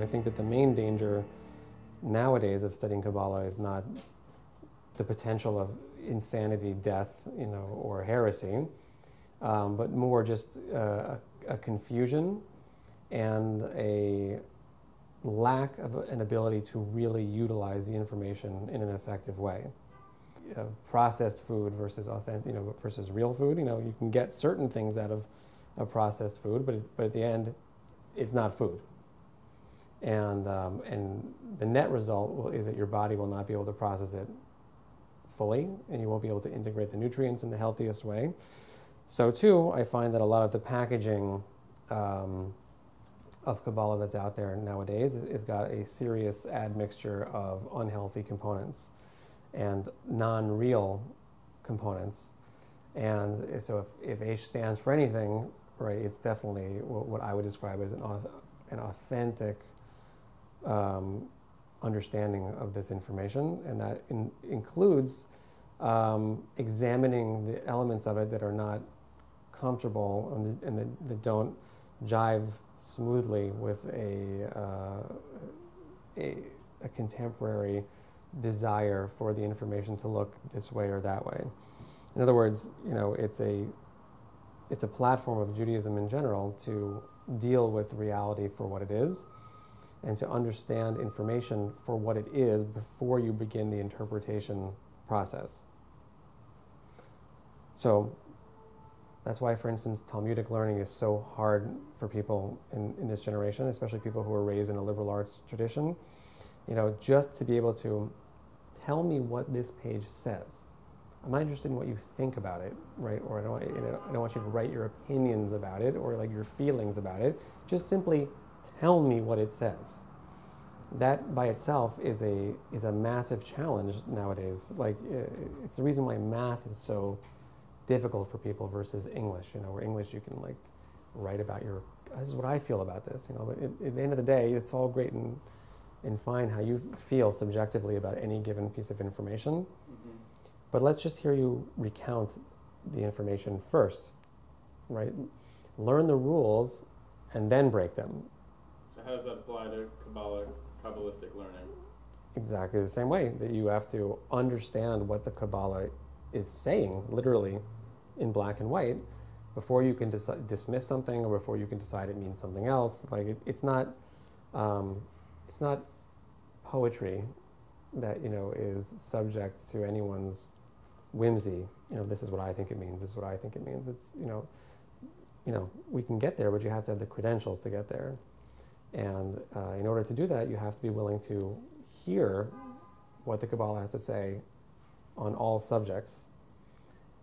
I think that the main danger nowadays of studying Kabbalah is not the potential of insanity, death, or heresy, but more just a confusion and a lack of an ability to really utilize the information in an effective way. Processed food versus authentic, versus real food. You can get certain things out of processed food, but at the end, it's not food. And the net result is that your body will not be able to process it fully, and you won't be able to integrate the nutrients in the healthiest way. So too, I find that a lot of the packaging of Kabbalah that's out there nowadays is got a serious admixture of unhealthy components and non-real components. And so if H stands for anything, right, it's definitely what I would describe as an authentic understanding of this information, and that includes examining the elements of it that are not comfortable and that don't jive smoothly with a contemporary desire for the information to look this way or that way. In other words, it's a platform of Judaism in general to deal with reality for what it is and to understand information for what it is before you begin the interpretation process. So that's why, for instance, Talmudic learning is so hard for people in this generation, especially people who are raised in a liberal arts tradition. Just to be able to tell me what this page says. I'm not interested in what you think about it, right? Or I don't want you to write your opinions about it or like your feelings about it. Just simply tell me what it says. That by itself is a massive challenge nowadays. Like it's the reason why math is so difficult for people versus English. Where English you can like write about this is what I feel about this. But at the end of the day, it's all great and fine how you feel subjectively about any given piece of information. Mm-hmm. But let's just hear you recount the information first, right? Learn the rules and then break them. So how does that apply to Kabbalistic learning? Exactly the same way, that you have to understand what the Kabbalah is saying, literally, in black and white, before you can dismiss something or before you can decide it means something else. Like it's not poetry that is subject to anyone's whimsy. This is what I think it means. This is what I think it means. It's we can get there, but you have to have the credentials to get there. And in order to do that, you have to be willing to hear what the Kabbalah has to say on all subjects.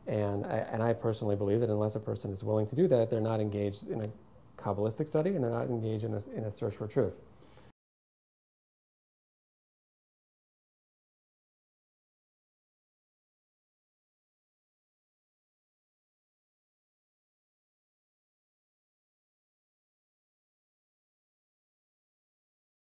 And I personally believe that unless a person is willing to do that, they're not engaged in a Kabbalistic study and they're not engaged in a search for truth.